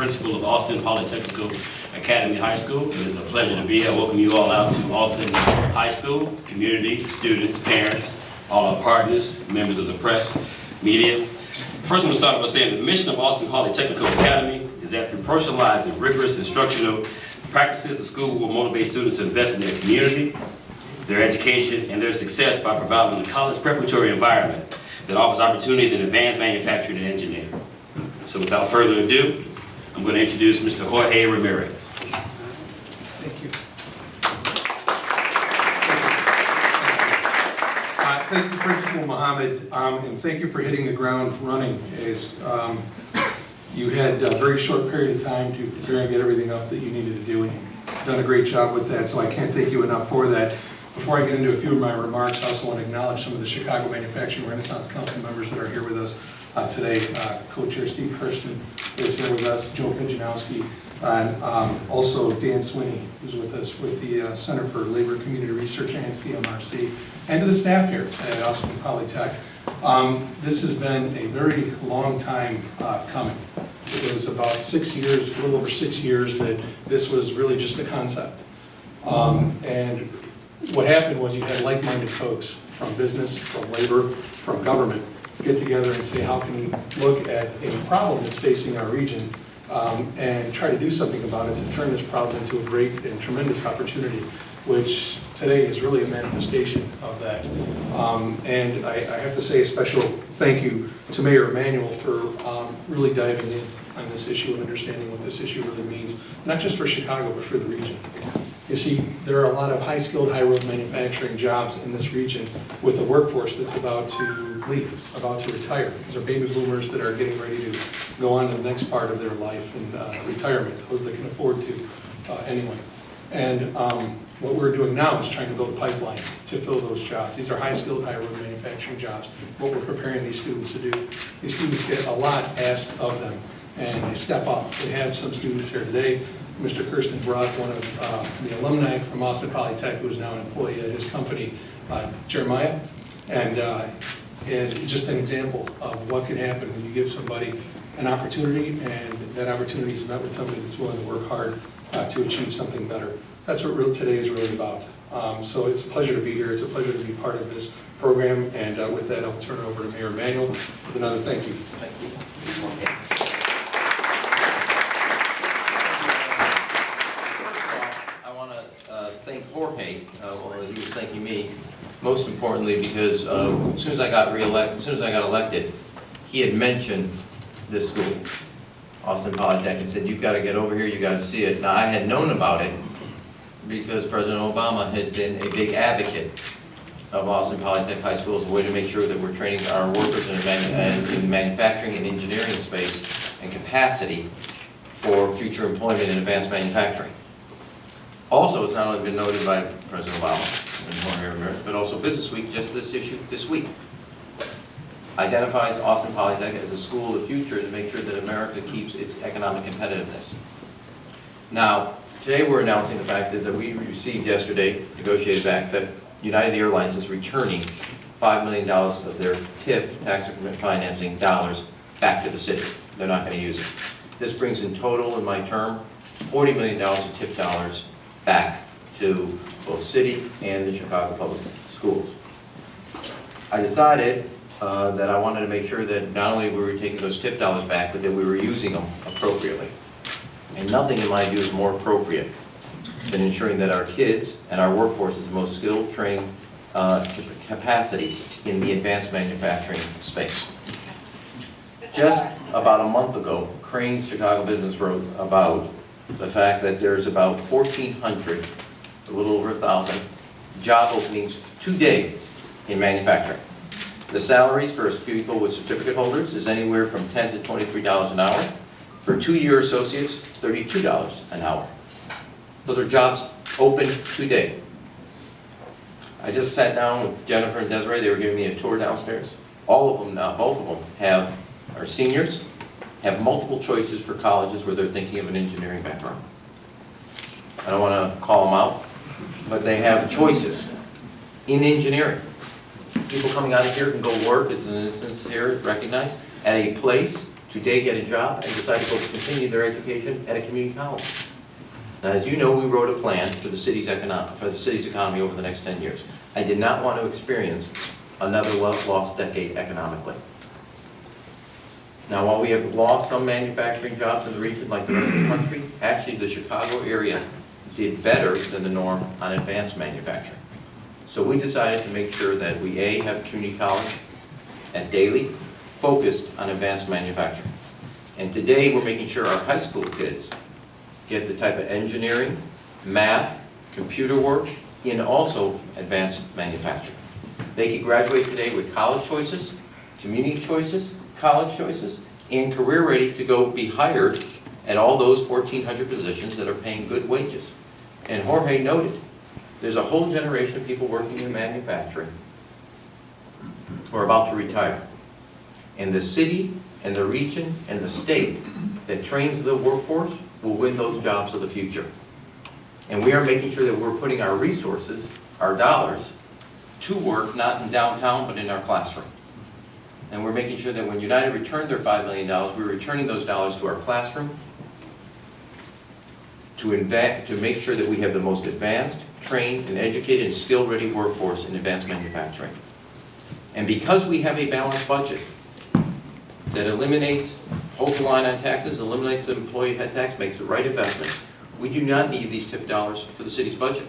principal of Austin Polytechnical Academy High School. It is a pleasure to be here. I welcome you all out to Austin High School, community, students, parents, all our partners, members of the press, media. First, I'm going to start by saying the mission of Austin Polytechnical Academy is that through personalized and rigorous instructional practices, the school will motivate students to invest in their community, their education, and their success by providing a college preparatory environment that offers opportunities in advanced manufacturing and engineering. So without further ado, I'm going to introduce Mr. Jorge Ramirez. Thank you. Thank you, Principal Mohammed, and thank you for hitting the ground running. As you had a very short period of time to prepare and get everything up that you needed to do, and you've done a great job with that, so I can't thank you enough for that. Before I get into a few of my remarks, I also want to acknowledge some of the Chicago Manufacturing Renaissance Council members that are here with us today. Co-Chair Steve Kirsten is here with us, Joe Pijanowski, and also Dan Swinney, who's with us with the Center for Labor and Community Research and CMRC, and to the staff here at Austin Polytech. This has been a very long time coming. It was about 6 years, a little over 6 years, that this was really just a concept. And what happened was you had like-minded folks from business, from labor, from government get together and say, how can we look at a problem that's facing our region and try to do something about it to turn this problem into a great and tremendous opportunity, which today is really a manifestation of that. And I have to say a special thank you to Mayor Emanuel for really diving in on this issue and understanding what this issue really means, not just for Chicago, but for the region. You see, there are a lot of high-skilled, high-road manufacturing jobs in this region with a workforce that's about to leave, about to retire. These are baby boomers that are getting ready to go on to the next part of their life and retirement, those that can afford to anyway. And what we're doing now is trying to build a pipeline to fill those jobs. These are high-skilled, high-road manufacturing jobs. What we're preparing these students to do, these students get a lot asked of them, and they step up. We have some students here today. Mr. Kirsten brought one of the alumni from Austin Polytech, who is now an employee at his company, Jeremiah, and just an example of what can happen when you give somebody an opportunity, and that opportunity is met with somebody that's willing to work hard to achieve something better. That's what today is really about. So it's a pleasure to be here. It's a pleasure to be part of this program, and with that, I'll turn it over to Mayor Emanuel with another thank you. Thank you. Thank Jorge, well, he was thanking me, most importantly because as soon as I got elected, he had mentioned this school, Austin Polytech, and said, you've got to get over here, you've got to see it. Now, I had known about it because President Obama had been a big advocate of Austin Polytech High School as a way to make sure that we're training our workers in manufacturing and engineering space and capacity for future employment in advanced manufacturing. Also, it's not only been noted by President Obama and Mayor Ramirez, but also Business Week, just this issue this week, identifies Austin Polytech as a school of the future to make sure that America keeps its economic competitiveness. Now, today we're announcing the fact is that we received yesterday, negotiated back, that United Airlines is returning $5 million of their TIF, tax increment financing dollars, back to the city. They're not going to use it. This brings in total, in my term, $40 million of TIF dollars back to both city and the Chicago Public Schools. I decided that I wanted to make sure that not only were we taking those TIF dollars back, but that we were using them appropriately. And nothing in my view is more appropriate than ensuring that our kids and our workforce is the most skilled, trained capacity in the advanced manufacturing space. Just about a month ago, Crane's Chicago Business wrote about the fact that there's about 1,400, a little over 1,000, job openings today in manufacturing. The salaries for people with certificate holders is anywhere from $10 to $23 an hour. For two-year associates, $32 an hour. Those are jobs open today. I just sat down with Jennifer and Desiree. They were giving me a tour downstairs. All of them now, both of them are seniors, have multiple choices for colleges where they're thinking of an engineering background. I don't want to call them out, but they have choices in engineering. People coming out of here can go work, as an instance here recognized, at a place today get a job and decide to go continue their education at a community college. Now, as you know, we wrote a plan for the city's economy over the next 10 years. I did not want to experience another lost decade economically. Now, while we have lost some manufacturing jobs in the region like the rest of the country, actually the Chicago area did better than the norm on advanced manufacturing. So we decided to make sure that we, A, have a community college at Daly focused on advanced manufacturing. And today we're making sure our high school kids get the type of engineering, math, computer work, and also advanced manufacturing. They can graduate today with college choices, community choices, college choices, and career ready to go be hired at all those 1,400 positions that are paying good wages. And Jorge noted, there's a whole generation of people working in manufacturing who are about to retire. And the city and the region and the state that trains the workforce will win those jobs of the future. And we are making sure that we're putting our resources, our dollars, to work, not in downtown, but in our classroom. And we're making sure that when United returned their $5 million, we're returning those dollars to our classroom to make sure that we have the most advanced, trained, and educated, and skill-ready workforce in advanced manufacturing. And because we have a balanced budget that eliminates, holds the line on taxes, eliminates the employee head tax, makes the right investments, we do not need these TIF dollars for the city's budget.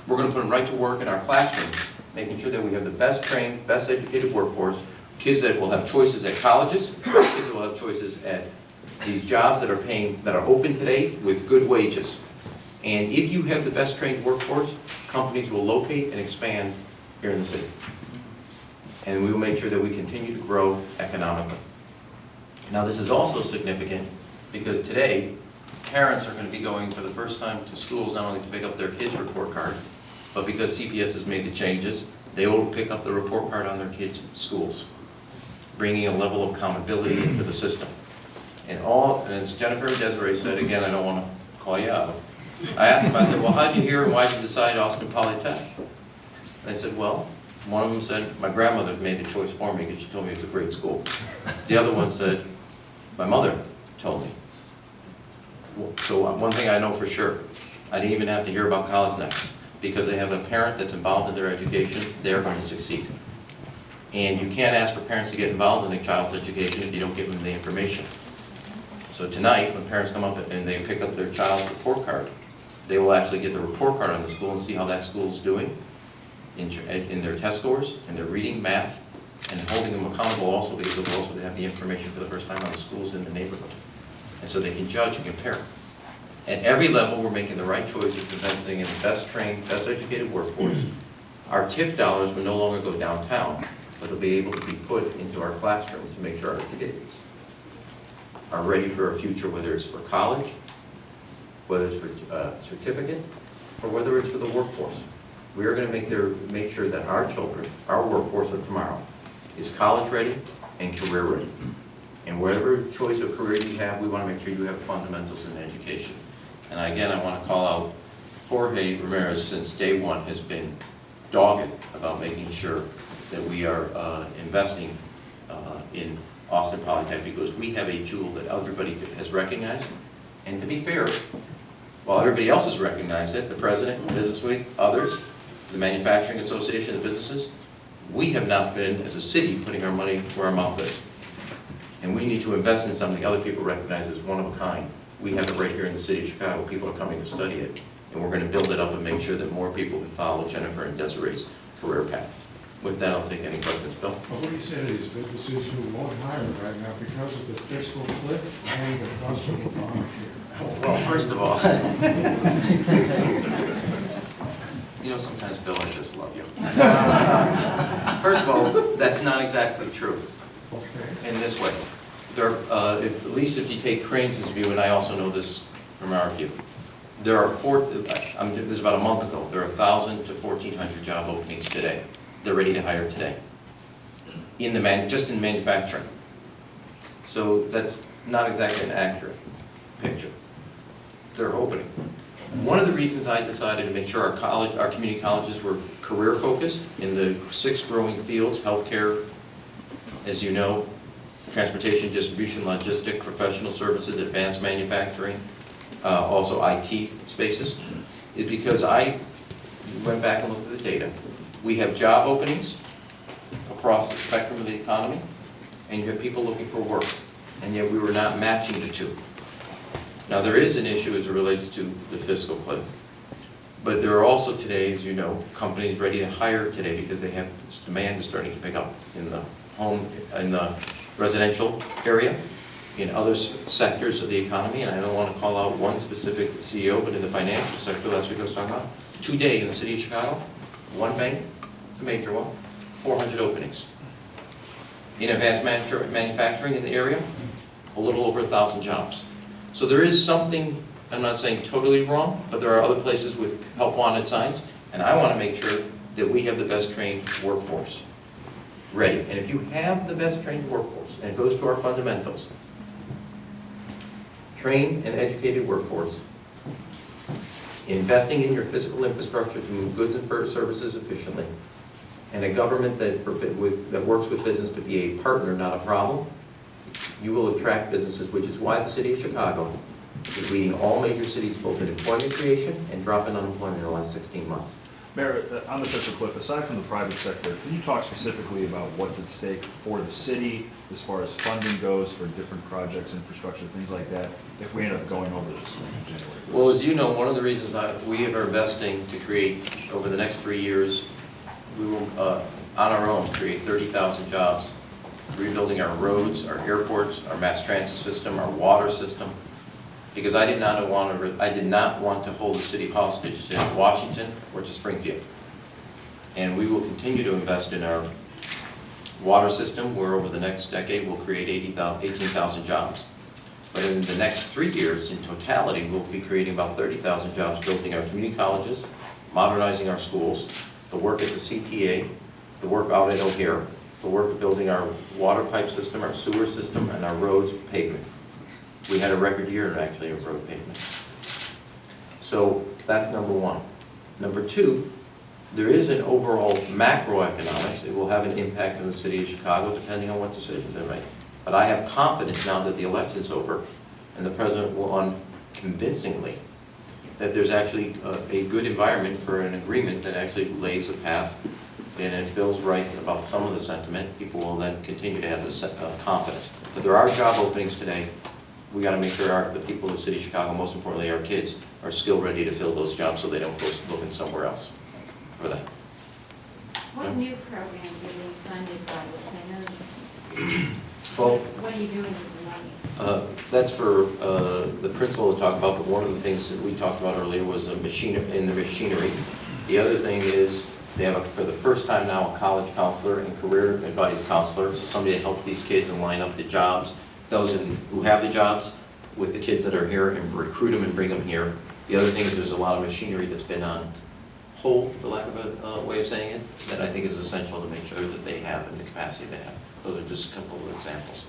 We're going to put them right to work in our classrooms, making sure that we have the best trained, best educated workforce, kids that will have choices at colleges, kids that will have choices at these jobs that are open today with good wages. And if you have the best trained workforce, companies will locate and expand here in the city. And we will make sure that we continue to grow economically. Now, this is also significant because today, parents are going to be going for the first time to schools not only to pick up their kids' report card, but because CPS has made the changes, they will pick up the report card on their kids' schools, bringing a level of accountability into the system. And as Jennifer and Desiree said, again, I don't want to call you out, I asked them, I said, well, how'd you hear and why'd you decide Austin Polytech? They said, well, one of them said, my grandmother made the choice for me because she told me it was a great school. The other one said, my mother told me. So one thing I know for sure, I didn't even have to hear about college next, because they have a parent that's involved in their education, they're going to succeed. And you can't ask for parents to get involved in a child's education if you don't give them the information. So tonight, when parents come up and they pick up their child's report card, they will actually get the report card on the school and see how that school is doing in their test scores, in their reading, math, and holding them accountable also, because they'll also have the information for the first time on the schools in the neighborhood. And so they can judge and compare. At every level, we're making the right choices, investing in the best trained, best educated workforce. Our TIF dollars will no longer go downtown, but they'll be able to be put into our classrooms to make sure our kids are ready for a future, whether it's for college, whether it's for certificate, or whether it's for the workforce. We are going to make sure that our children, our workforce of tomorrow, is college ready and career ready. And whatever choice of career you have, we want to make sure you have fundamentals in education. And again, I want to call out Jorge Ramirez, since day one has been dogged about making sure that we are investing in Austin Polytech, because we have a jewel that everybody has recognized. And to be fair, while everybody else has recognized it, the president, Business Week, others, the Manufacturing Association, the businesses, we have not been, as a city, putting our money where our mouth is. And we need to invest in something other people recognize as one of a kind. We have it right here in the city of Chicago. People are coming to study it. And we're going to build it up and make sure that more people can follow Jennifer and Desiree's career path. With that, I'll take any questions. Bill? Well, what you said is businesses who won't hire right now because of the fiscal cliff and the cost of Obamacare. Well, first of all, you know, sometimes, Bill, I just love you. First of all, that's not exactly true. Okay. In this way, there are, at least if you take Crane's view, and I also know this from our view, there are this is about a month ago, there are 1,000 to 1,400 job openings today. They're ready to hire today, just in manufacturing. So that's not exactly an accurate picture. They're opening. One of the reasons I decided to make sure our community colleges were career focused in the 6 growing fields, healthcare, as you know, transportation, distribution, logistic, professional services, advanced manufacturing, also IT spaces, is because I went back and looked at the data. We have job openings across the spectrum of the economy, and you have people looking for work, and yet we were not matching the two. Now, there is an issue as it relates to the fiscal cliff, but there are also today, as you know, companies ready to hire today because they have, this demand is starting to pick up in the home, in the residential area, in other sectors of the economy, and I don't want to call out one specific CEO, but in the financial sector, last week I was talking about, today in the city of Chicago, one bank, it's a major one, 400 openings. In advanced manufacturing in the area, a little over 1,000 jobs. So there is something, I'm not saying totally wrong, but there are other places with help wanted signs, and I want to make sure that we have the best trained workforce ready. And if you have the best trained workforce, and it goes to our fundamentals, trained and educated workforce, investing in your physical infrastructure to move goods and services efficiently, and a government that works with business to be a partner, not a problem, you will attract businesses, which is why the city of Chicago is leading all major cities both in employment creation and drop in unemployment in the last 16 months. Mayor, on the fiscal cliff, aside from the private sector, can you talk specifically about what's at stake for the city as far as funding goes for different projects, infrastructure, things like that, if we end up going over this thing in January 1st? Well, as you know, one of the reasons we are investing to create, over the next 3 years, we will, on our own, create 30,000 jobs, rebuilding our roads, our airports, our mass transit system, our water system, because I did not want to hold the city hostage to Washington or to Springfield. And we will continue to invest in our water system, where over the next decade we'll create 18,000 jobs. But in the next 3 years, in totality, we'll be creating about 30,000 jobs, building our community colleges, modernizing our schools, the work at the CTA, the work out at O'Hare, the work of building our water pipe system, our sewer system, and our roads pavement. We had a record year, actually, of road pavement. So that's number one. Number two, there is an overall macroeconomics. It will have an impact on the city of Chicago, depending on what decisions they make. But I have confidence now that the election's over, and the president will convincingly that there's actually a good environment for an agreement that actually lays a path. And if Bill's right about some of the sentiment, people will then continue to have this confidence. But there are job openings today. We got to make sure the people of the city of Chicago, most importantly our kids, are still ready to fill those jobs so they don't go looking somewhere else for that. What new programs are being funded by the Well, What are you doing with the money? that's for the principal to talk about, but one of the things that we talked about earlier was in the machinery. The other thing is they have, for the first time now, a college counselor and career advice counselor, so somebody to help these kids and line up the jobs, those who have the jobs, with the kids that are here, and recruit them and bring them here. The other thing is there's a lot of machinery that's been on hold, for lack of a way of saying it, that I think is essential to make sure that they have in the capacity they have. Those are just a couple of examples.